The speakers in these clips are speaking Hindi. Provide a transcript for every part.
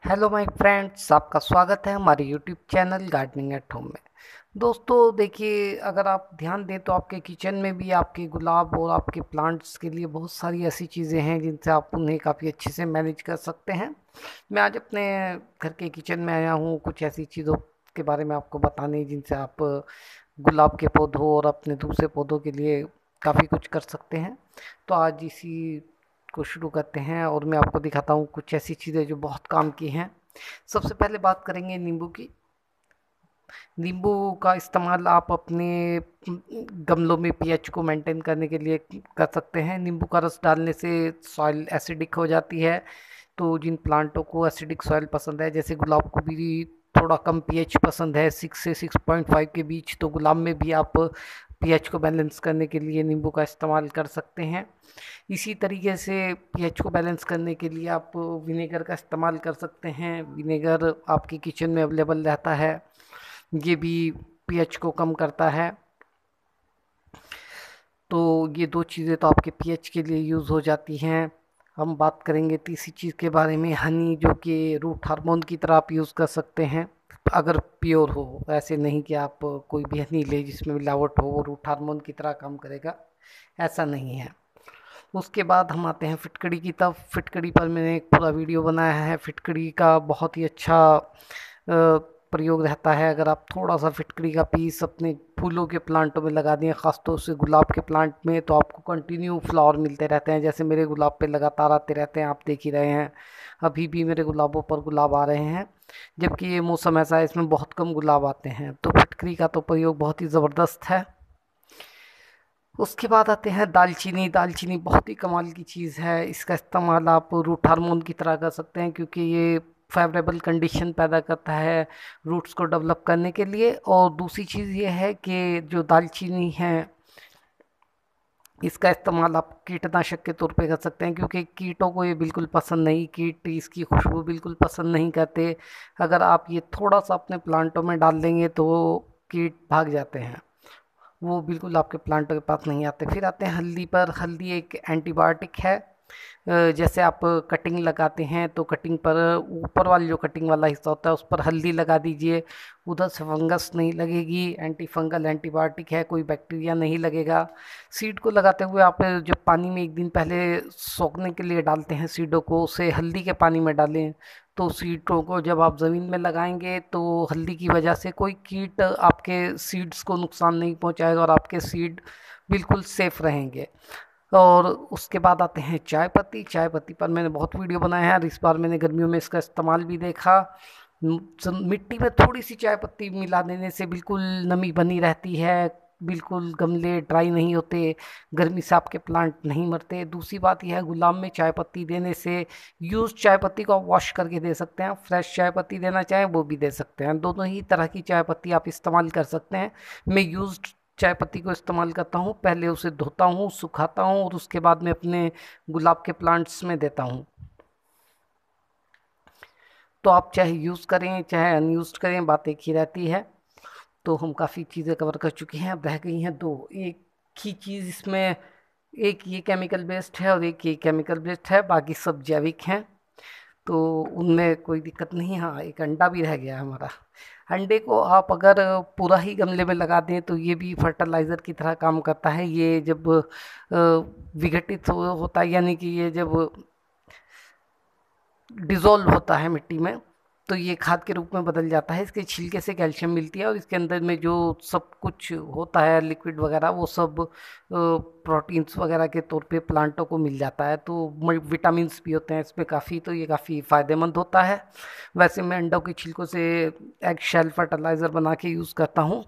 हेलो माय फ्रेंड्स, आपका स्वागत है हमारे YouTube channel gardening at home में। दोस्तों देखिए, अगर आप ध्यान दें तो आपके किचन में भी आपके गुलाब और आपके प्लांट्स के लिए बहुत सारी ऐसी चीज़ें हैं जिनसे आप उन्हें काफ़ी अच्छे से मैनेज कर सकते हैं। मैं आज अपने घर के किचन में आया हूँ कुछ ऐसी चीज़ों के बारे में आपको बताने जिनसे आप गुलाब के पौधों और अपने दूसरे पौधों के लिए काफ़ी कुछ कर सकते हैं। तो आज इसी को शुरू करते हैं और मैं आपको दिखाता हूँ कुछ ऐसी चीज़ें जो बहुत काम की हैं। सबसे पहले बात करेंगे नींबू की। नींबू का इस्तेमाल आप अपने गमलों में पीएच को मेंटेन करने के लिए कर सकते हैं। नींबू का रस डालने से सॉइल एसिडिक हो जाती है। तो जिन प्लांटों को एसिडिक सॉइल पसंद है, जैसे गुलाब को भी थोड़ा कम पीएच पसंद है, 6 से 6.5 के बीच, तो गुलाब में भी आप पीएच को बैलेंस करने के लिए नींबू का इस्तेमाल कर सकते हैं। इसी तरीके से पीएच को बैलेंस करने के लिए आप विनेगर का इस्तेमाल कर सकते हैं। विनेगर आपकी किचन में अवेलेबल रहता है, ये भी पीएच को कम करता है। तो ये दो चीज़ें तो आपके पीएच के लिए यूज़ हो जाती हैं। हम बात करेंगे तीसरी चीज़ के बारे में, हनी, जो कि रूट हार्मोन की तरह आप यूज़ कर सकते हैं अगर प्योर हो। ऐसे नहीं कि आप कोई भी हनी ले जिसमें मिलावट हो, वो रूट हार्मोन की तरह काम करेगा, ऐसा नहीं है। उसके बाद हम आते हैं फिटकड़ी की तरफ। फिटकड़ी पर मैंने एक पूरा वीडियो बनाया है। फिटकड़ी का बहुत ही अच्छा प्रयोग रहता है। अगर आप थोड़ा सा फिटकड़ी का पीस अपने फूलों के प्लांटों में लगा दें, ख़ासतौर से गुलाब के प्लांट में, तो आपको कंटिन्यू फ्लावर मिलते रहते हैं। जैसे मेरे गुलाब पे लगातार आते रहते हैं, आप देख ही रहे हैं। अभी भी मेरे गुलाबों पर गुलाब आ रहे हैं, जबकि ये मौसम ऐसा है इसमें बहुत कम गुलाब आते हैं। तो फिटकरी का तो प्रयोग बहुत ही ज़बरदस्त है। उसके बाद आते हैं दालचीनी। दालचीनी बहुत ही कमाल की चीज़ है। इसका इस्तेमाल आप रूट हार्मोन की तरह कर सकते हैं, क्योंकि ये फेवरेबल कंडीशन पैदा करता है रूट्स को डेवलप करने के लिए। और दूसरी चीज़ ये है कि जो दालचीनी है, इसका इस्तेमाल आप कीटनाशक के तौर पे कर सकते हैं, क्योंकि कीटों को ये बिल्कुल पसंद नहीं, कीट इसकी खुशबू बिल्कुल पसंद नहीं करते। अगर आप ये थोड़ा सा अपने प्लांटों में डाल देंगे तो कीट भाग जाते हैं, वो बिल्कुल आपके प्लांटों के पास नहीं आते। फिर आते हैं हल्दी पर। हल्दी एक एंटीबायोटिक है। जैसे आप कटिंग लगाते हैं तो कटिंग पर ऊपर वाली जो कटिंग वाला हिस्सा होता है उस पर हल्दी लगा दीजिए, उधर से फंगस नहीं लगेगी। एंटी फंगल एंटीबायोटिक है, कोई बैक्टीरिया नहीं लगेगा। सीड को लगाते हुए आप जब पानी में एक दिन पहले सोखने के लिए डालते हैं सीडों को, उसे हल्दी के पानी में डालें। तो सीडों को जब आप ज़मीन में लगाएंगे तो हल्दी की वजह से कोई कीट आपके सीड्स को नुकसान नहीं पहुंचाएगा और आपके सीड बिल्कुल सेफ रहेंगे। और उसके बाद आते हैं चाय पत्ती। चाय पत्ती पर मैंने बहुत वीडियो बनाए हैं और इस बार मैंने गर्मियों में इसका इस्तेमाल भी देखा। मिट्टी में थोड़ी सी चाय पत्ती मिला देने से बिल्कुल नमी बनी रहती है, बिल्कुल गमले ड्राई नहीं होते, गर्मी से आपके प्लांट नहीं मरते। दूसरी बात यह है, गुलाब में चाय पत्ती देने से यूज़ चाय पत्ती को आप वॉश करके दे सकते हैं, फ्रेश चाय पत्ती देना चाहें वो भी दे सकते हैं। दोनों ही तरह की चाय पत्ती आप इस्तेमाल कर सकते हैं। मैं यूज्ड चाय पत्ती को इस्तेमाल करता हूँ, पहले उसे धोता हूँ, सुखाता हूँ और उसके बाद में अपने गुलाब के प्लांट्स में देता हूँ। तो आप चाहे यूज़ करें चाहे अनयूज़ करें, बात एक ही रहती है। तो हम काफ़ी चीज़ें कवर कर चुके हैं, अब रह गई हैं दो। एक ही चीज़ इसमें, एक ये केमिकल बेस्ड है और एक ये केमिकल बेस्ड है, बाकी सब जैविक हैं, तो उनमें कोई दिक्कत नहीं। हाँ, एक अंडा भी रह गया है हमारा। अंडे को आप अगर पूरा ही गमले में लगा दें तो ये भी फर्टिलाइज़र की तरह काम करता है। ये जब विघटित होता है, यानी कि ये जब डिज़ोल्व होता है मिट्टी में, तो ये खाद के रूप में बदल जाता है। इसके छिलके से कैल्शियम मिलती है और इसके अंदर में जो सब कुछ होता है लिक्विड वगैरह, वो सब प्रोटीन्स वगैरह के तौर पे प्लांटों को मिल जाता है। तो विटामिन्स भी होते हैं इसमें काफ़ी, तो ये काफ़ी फ़ायदेमंद होता है। वैसे मैं अंडों के छिलकों से एग शेल फर्टिलाइज़र बना के यूज़ करता हूँ।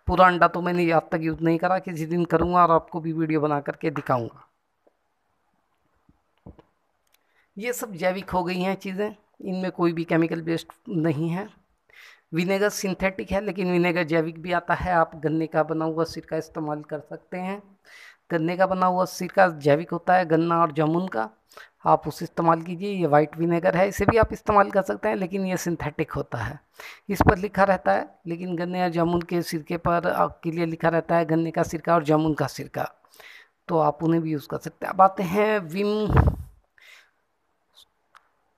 पूरा अंडा तो मैंने आज तक यूज़ नहीं करा, किसी दिन करूँगा और आपको भी वीडियो बना करके दिखाऊँगा। ये सब जैविक हो गई हैं चीज़ें, इनमें कोई भी केमिकल बेस्ड नहीं है। विनेगर सिंथेटिक है, लेकिन विनेगर जैविक भी आता है। आप गन्ने का बना हुआ सिरका इस्तेमाल कर सकते हैं। गन्ने का बना हुआ सिरका जैविक होता है, गन्ना और जामुन का। आप उसे इस्तेमाल कीजिए। ये वाइट विनेगर है, इसे भी आप इस्तेमाल कर सकते हैं, लेकिन ये सिंथेटिक होता है। इस पर लिखा रहता है, लेकिन गन्ने और जामुन के सिरके पर आपके लिए लिखा रहता है गन्ने का सिरका और जामुन का सिरका, तो आप उन्हें भी यूज़ कर सकते हैं। अब आते हैं विम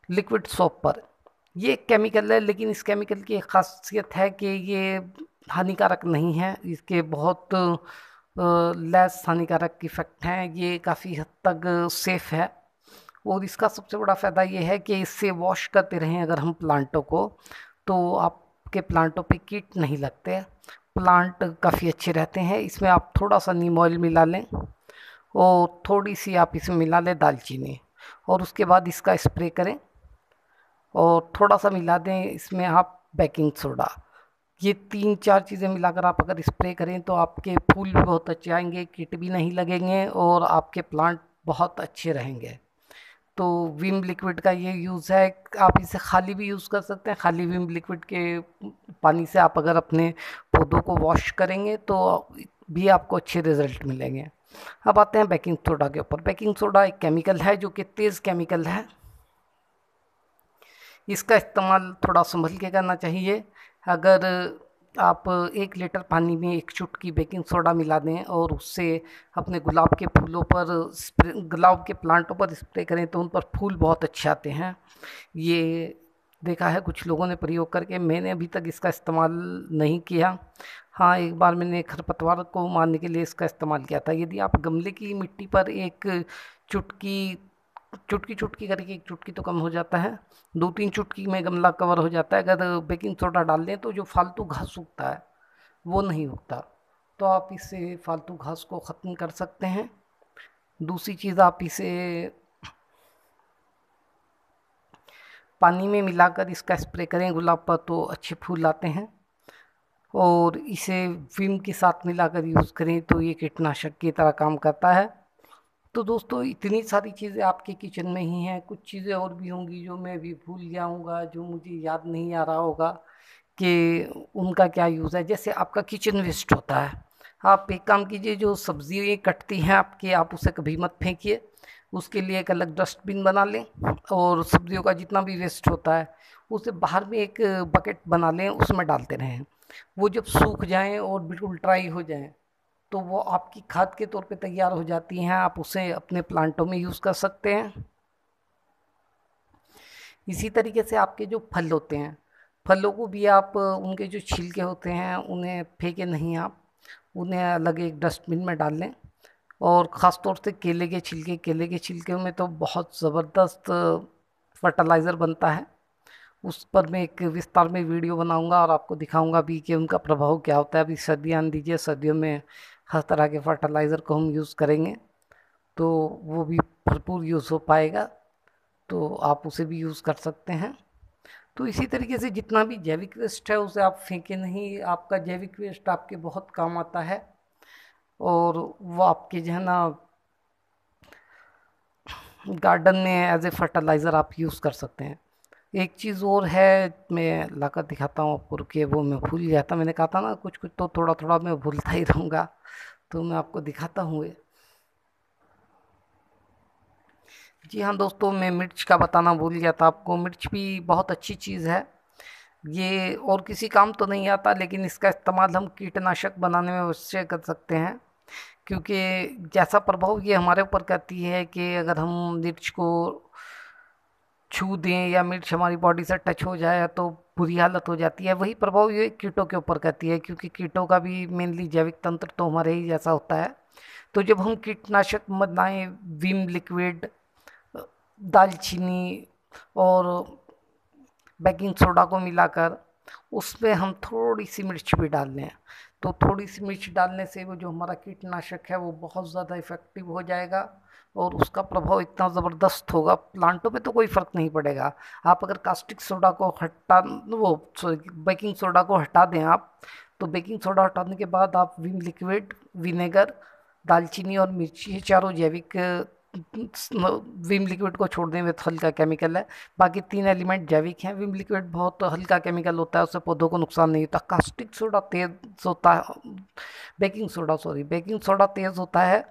लिक्विड सोप पर। ये एक केमिकल है, लेकिन इस केमिकल की एक खासियत है कि ये हानिकारक नहीं है, इसके बहुत लेस हानिकारक इफेक्ट हैं, ये काफ़ी हद तक सेफ है। और इसका सबसे बड़ा फ़ायदा ये है कि इससे वॉश करते रहें अगर हम प्लांटों को, तो आपके प्लांटों पे कीट नहीं लगते, प्लांट काफ़ी अच्छे रहते हैं। इसमें आप थोड़ा सा नीम ऑयल मिला लें और थोड़ी सी आप इसमें मिला लें दालचीनी, और उसके बाद इसका स्प्रे करें, और थोड़ा सा मिला दें इसमें आप बेकिंग सोडा। ये 3-4 चीज़ें मिलाकर आप अगर स्प्रे करें तो आपके फूल भी बहुत अच्छे आएंगे, कीट भी नहीं लगेंगे, और आपके प्लांट बहुत अच्छे रहेंगे। तो विम लिक्विड का ये यूज़ है। आप इसे खाली भी यूज़ कर सकते हैं, खाली विम लिक्विड के पानी से आप अगर अपने पौधों को वॉश करेंगे तो भी आपको अच्छे रिजल्ट मिलेंगे। अब आते हैं बेकिंग सोडा के ऊपर। बेकिंग सोडा एक केमिकल है जो कि तेज़ केमिकल है, इसका इस्तेमाल थोड़ा संभल के करना चाहिए। अगर आप 1 लीटर पानी में 1 चुटकी बेकिंग सोडा मिला दें और उससे अपने गुलाब के फूलों पर स्प्रे, गुलाब के प्लांटों पर स्प्रे करें तो उन पर फूल बहुत अच्छे आते हैं। ये देखा है कुछ लोगों ने प्रयोग करके, मैंने अभी तक इसका इस्तेमाल नहीं किया। हाँ, एक बार मैंने खरपतवार को मारने के लिए इसका इस्तेमाल किया था। यदि आप गमले की मिट्टी पर एक चुटकी चुटकी चुटकी करके, 1 चुटकी तो कम हो जाता है, 2-3 चुटकी में गमला कवर हो जाता है। अगर बेकिंग सोडा डाल दें तो जो फालतू घास उगता है वो नहीं उगता, तो आप इससे फालतू घास को ख़त्म कर सकते हैं। दूसरी चीज़, आप इसे पानी में मिलाकर इसका स्प्रे करें गुलाब पर तो अच्छे फूल आते हैं, और इसे विम के साथ मिलाकर यूज़ करें तो ये कीटनाशक की तरह काम करता है। तो दोस्तों, इतनी सारी चीज़ें आपके किचन में ही हैं, कुछ चीज़ें और भी होंगी जो मैं भी भूल जाऊंगा, जो मुझे याद नहीं आ रहा होगा कि उनका क्या यूज़ है। जैसे आपका किचन वेस्ट होता है, आप एक काम कीजिए, जो सब्ज़ी कटती हैं आपकी, आप उसे कभी मत फेंकिए, उसके लिए एक अलग डस्टबिन बना लें, और सब्जियों का जितना भी वेस्ट होता है उसे बाहर में एक बकेट बना लें, उसमें डालते रहें। वो जब सूख जाएं और बिल्कुल ड्राई हो जाएं तो वो आपकी खाद के तौर पे तैयार हो जाती हैं, आप उसे अपने प्लांटों में यूज़ कर सकते हैं। इसी तरीके से आपके जो फल होते हैं, फलों को भी आप उनके जो छिलके होते हैं उन्हें फेंके नहीं, आप उन्हें अलग एक डस्टबिन में डाल लें। और ख़ास तौर से केले के छिलके में तो बहुत ज़बरदस्त फर्टिलाइज़र बनता है। उस पर मैं एक विस्तार में वीडियो बनाऊंगा और आपको दिखाऊंगा भी कि उनका प्रभाव क्या होता है। अभी सर्दियाँ आने दीजिए, सर्दियों में हर तरह के फर्टिलाइज़र को हम यूज़ करेंगे तो वो भी भरपूर यूज़ हो पाएगा, तो आप उसे भी यूज़ कर सकते हैं। तो इसी तरीके से जितना भी जैविक वेस्ट है उसे आप फेंके नहीं, आपका जैविक वेस्ट आपके बहुत काम आता है, और वो आपके जो है ना गार्डन में एज ए फर्टिलाइज़र आप यूज़ कर सकते हैं। एक चीज़ और है, मैं लाकर दिखाता हूँ आपको, रुकिए, वो मैं भूल गया था। मैंने कहा था ना कुछ कुछ तो थोड़ा थोड़ा मैं भूलता ही रहूँगा, तो मैं आपको दिखाता हूँ ये। जी हाँ दोस्तों, मैं मिर्च का बताना भूल गया था आपको। मिर्च भी बहुत अच्छी चीज़ है, ये और किसी काम तो नहीं आता, लेकिन इसका इस्तेमाल हम कीटनाशक बनाने में अवश्य कर सकते हैं। क्योंकि जैसा प्रभाव ये हमारे ऊपर करती है कि अगर हम मिर्च को छू दें या मिर्च हमारी बॉडी से टच हो जाए तो बुरी हालत हो जाती है, वही प्रभाव ये कीटों के ऊपर करती है, क्योंकि कीटों का भी मेनली जैविक तंत्र तो हमारे ही जैसा होता है। तो जब हम कीटनाशक बनाएं, विम लिक्विड, दालचीनी और बेकिंग सोडा को मिलाकर, उसमें हम थोड़ी सी मिर्च भी डाल लें, तो थोड़ी सी मिर्च डालने से वो जो हमारा कीटनाशक है वो बहुत ज़्यादा इफ़ेक्टिव हो जाएगा, और उसका प्रभाव इतना ज़बरदस्त होगा, प्लांटों पे तो कोई फ़र्क नहीं पड़ेगा। आप अगर कास्टिक सोडा को हटा, वो सॉरी, बेकिंग सोडा को हटा दें आप, तो बेकिंग सोडा हटाने के बाद आप विम लिक्विड, विनेगर, दालचीनी और मिर्ची, ये चारों जैविक, विम लिक्विड को छोड़ दें, वे तो हल्का केमिकल है, बाकी 3 एलिमेंट जैविक हैं। विम लिक्विड बहुत हल्का केमिकल होता है, उससे पौधों को नुकसान नहीं होता। कास्टिक सोडा तेज होता है, बेकिंग सोडा तेज होता है,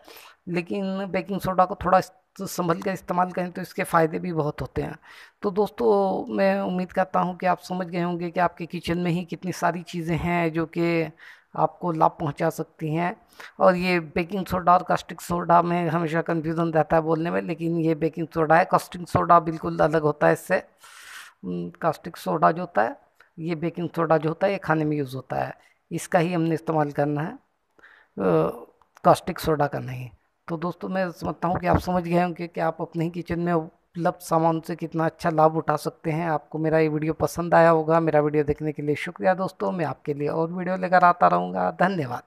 लेकिन बेकिंग सोडा को थोड़ा संभल कर इस्तेमाल करें तो इसके फ़ायदे भी बहुत होते हैं। तो दोस्तों, मैं उम्मीद करता हूँ कि आप समझ गए होंगे कि आपके किचन में ही कितनी सारी चीज़ें हैं जो कि आपको लाभ पहुंचा सकती हैं। और ये बेकिंग सोडा और कास्टिक सोडा में हमेशा कन्फ्यूज़न रहता है बोलने में, लेकिन ये बेकिंग सोडा है, कास्टिक सोडा बिल्कुल अलग होता है इससे। कास्टिक सोडा जो होता है, ये बेकिंग सोडा जो होता है, ये खाने में यूज़ होता है, इसका ही हमने इस्तेमाल करना है, कास्टिक सोडा का नहीं। तो दोस्तों मैं समझता हूँ कि आप समझ गए होंगे कि आप अपने ही किचन में उपलब्ध सामान से कितना अच्छा लाभ उठा सकते हैं। आपको मेरा ये वीडियो पसंद आया होगा। मेरा वीडियो देखने के लिए शुक्रिया दोस्तों। मैं आपके लिए और वीडियो लेकर आता रहूँगा। धन्यवाद।